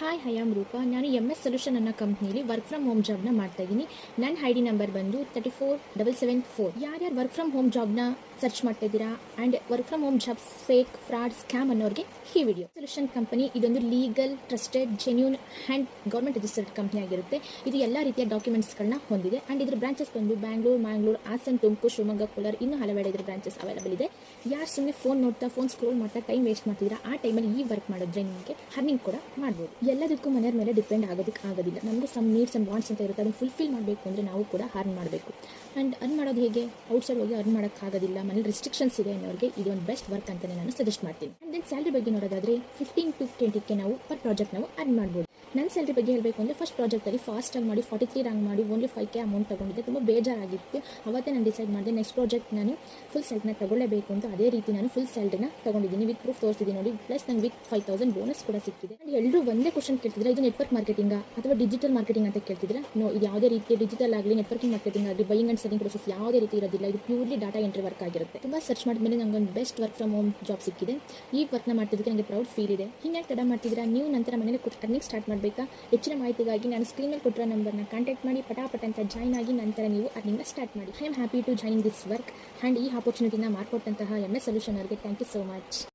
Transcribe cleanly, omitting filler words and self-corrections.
Hi I am Roopa. ನಾನು MS solution ಅನ್ನೋ ಕಂಪ್ನಿಲಿ ವರ್ಕ್ ಫ್ರಮ್ ಹೋಮ್ ಜಾಬ್ನ ಮಾಡ್ತಾ ಇದ್ದೀನಿ. ನನ್ನ ID ನಂಬರ್ ಬಂದು 34774. ಯಾರ್ಯಾರು ವರ್ಕ್ ಫ್ರಮ್ ಹೋಮ್ ಜಾಬ್ನ ಸರ್ಚ್ ಮಾಡ್ತಾ ಇದ್ದೀರಾ and work from home jobs fake fraud scam ಅನ್ನೋರಿಗೆ ಈ ವಿಡಿಯೋ. ಸೊಲ್ಯೂಷನ್ ಕಂಪನಿ ಇದೊಂದು legal, trusted, genuine and government registered company ಆಗಿರುತ್ತೆ. ಇದು ಎಲ್ಲ ರೀತಿಯ ಡಾಕ್ಯುಮೆಂಟ್ಸ್ಗಳನ್ನ ಹೊಂದಿದೆ ಆ್ಯಂಡ್ ಇದ್ರ ಬ್ರಾಂಚಸ್ ಬಂದು ಬ್ಯಾಂಗ್ಳೂರು, ಮ್ಯಾಂಗ್ಳೂರು, ಹಾಸನ್, ತುಮಕೂರು, ಶಿವಮೊಗ್ಗ, ಕೋಲಾರ, ಇನ್ನೂ ಹಲವೆಡೆ ಇದ್ರ ಬ್ರಾಂಚಸ್ ಅವೈಲೇಬಲ್ ಇದೆ. ಯಾರು ಸುಮ್ಮನೆ ಫೋನ್ ನೋಡ್ತಾ, ಫೋನ್ ಸ್ಕ್ರೋಲ್ ಮಾಡ್ತಾ ಟೈಮ್ ವೇಸ್ಟ್ ಮಾಡ್ತಿದ್ದೀರಾ, ಆ ಟೈಮಲ್ಲಿ ಈ ವರ್ಕ್ ಮಾಡಿದ್ರೆ ನಿಮಗೆ ಅರ್ನಿಂಗ್ ಕೂಡ ಮಾಡ್ಬೋದು. ಎಲ್ಲದಕ್ಕೂ ಮನೆಯ ಮೇಲೆ ಡಿಪೆಂಡ್ ಆಗೋದಿಲ್ಲ. ನಮಗೂ ಸಮ್ ನೀಡ್ಸ್ ಆ್ಯಂಡ್ ವಾಂಟ್ಸ್ ಅಂತ ಇರುತ್ತೆ. ಅದನ್ನು ಫುಲ್ಫಿಲ್ ಮಾಡಬೇಕು ಅಂದರೆ ನಾವು ಕೂಡ ಅರ್ನ್ ಮಾಡಬೇಕು. ಆ್ಯಂಡ್ ಅರ್ನ್ ಮಾಡೋದು ಹೇಗೆ? ಔಟ್ಸೈಡ್ ಹೋಗಿ ಅರ್ನ್ ಮಾಡೋಕ್ಕಾಗೋದಿಲ್ಲ, ಮನೇಲಿ ರಿಸ್ಟ್ರಿಕ್ಷನ್ಸ್ ಇದೆ ಅನ್ನೋರಿಗೆ ಇದೊಂದು ಬೆಸ್ಟ್ ವರ್ಕ್ ಅಂತಲೇ ನಾನು ಸಜೆಸ್ಟ್ ಮಾಡ್ತೀನಿ. ಆ್ಯಂಡ್ ದೆನ್ ಸ್ಯಾಲ್ರಿ ಬಗ್ಗೆ ನೋಡೋದಾದರೆ 15 to 20K ನಾವು ಪರ್ ಪ್ರಾಜೆಕ್ಟ್ ನಾವು ಅರ್ನ್ ಮಾಡ್ಬೋದು. ನನ್ನ ಸ್ಯಾಲ್ರಿ ಬಗ್ಗೆ ಹೇಳಬೇಕು ಅಂದರೆ ಫಸ್ಟ್ ಪ್ರಾಜೆಕ್ಟಲ್ಲಿ ಫಾಸ್ಟಾಗಿ ಮಾಡಿ 43 ರ್ಯಾಂಕ್ ಮಾಡಿ ಓನ್ಲಿ 5K ಅಮೌಂಟ್ ತೊಗೊಂಡಿದ್ದೆ. ತುಂಬ ಬೇಜಾರಾಗಿತ್ತು. ಅವತ್ತೇ ನಾನು ಡಿಸೈಡ್ ಮಾಡಿದೆ ನೆಕ್ಸ್ಟ್ ಪ್ರಾಜೆಕ್ಟ್ ನಾನು ಫುಲ್ ಸ್ಯಾಲ್ರಿನ ತೊಗೊಳ್ಳೇಬೇಕು ಅಂತ. ಅದೇ ರೀತಿ ನಾನು ಫುಲ್ ಸ್ಯಾಲ್ರಿನ ತೊಗೊಂಡಿದ್ದೀನಿ. ವಿತ್ ಪ್ರೂಫ್ ತೋರಿಸಿದ್ದೀನಿ ನೋಡಿ. ಪ್ಲಸ್ ನಂಗೆ ವಿತ್ 5000 ಬೋನಸ್ ಕೂಡ ಸಿಕ್ಕಿದೆ. ಆ್ಯಂಡ್ ಎಲ್ಲರೂ ಒಂದೇ ಕ್ವಶನ್ ಕೇಳ್ತಿದ್ರೆ, ಇದು ನೆಟ್ವರ್ಕ್ ಮಾರ್ಕೆಟಿಂಗ್ ಅಥವಾ ಡಿಜಿಟಲ್ ಮಾರ್ಕೆಟಿಂಗ್ ಅಂತ ಕೇಳ್ತಿದ್ರೆ, ನೋ, ಇದು ಯಾವುದೇ ರೀತಿ ಡಿಜಿಟಲ್ ಆಗಲಿ, ನೆಟ್ವರ್ಕಿಂಗ್ ಮಾರ್ಕೆಟಿಂಗ್ ಆಗಲಿ, ಬೈಯಿಂಗ್ ಆ್ಯಂಡ್ ಸೆಲ್ಲಿಂಗ್ ಪ್ರೊಸೆಸ್ ಯಾವುದೇ ರೀತಿ ಇರೋದಿಲ್ಲ. ಇದು ಪ್ಯೂರ್ಲಿ ಡಾಟಾ ಎಂಟ್ರಿ ವರ್ಕ್ ಆಗಿರುತ್ತೆ. ತುಂಬ ಸರ್ಚ್ ಮಾಡಿದ್ಮೇಲೆ ನನಗೆ ಒಂದು best work from home job ಸಿಕ್ಕಿದೆ. ಈ ವರ್ಕ್ನ ಮಾಡ್ತಿದ್ದಕ್ಕೆ ನನಗೆ ಪ್ರೌಡ್ ಫೀಲ್ ಇದೆ. ಹಿಂಗೆ ತಡ ಮಾಡ್ತಿದ್ದೀರಾ? ನೀವು ನಂತರ ಮನೇಲಿ ಅರ್ನಿಂಗ್ ಸ್ಟಾರ್ಟ್ ಮಾಡಬೇಕಾ? ಹೆಚ್ಚಿನ ಮಾಹಿತಿಗಾಗಿ ನಾನು ಸ್ಕ್ರೀನ್ ಮೇಲೆ ಕೊಟ್ಟಿರೋ ನಂಬರ್ನ ಕಾಂಟ್ಯಾಕ್ಟ್ ಮಾಡಿ ಪಟಾಪಟ್ ಅಂತ ಜಾಯ್ನ್ ಆಗಿ ನಂತರ ನೀವು ಅರ್ನಿಂಗ್ನ ಸ್ಟಾರ್ಟ್ ಮಾಡಿ. I am happy to join this work and ಈ ಆಪರ್ಚುನಿಟಿನ ಮಾಡಿಕೊಟ್ಟಂತಹ MS ಸೊಲ್ಯೂಷನ್ ಅವರಿಗೆ ಥ್ಯಾಂಕ್ ಯು ಸೋ ಮಚ್.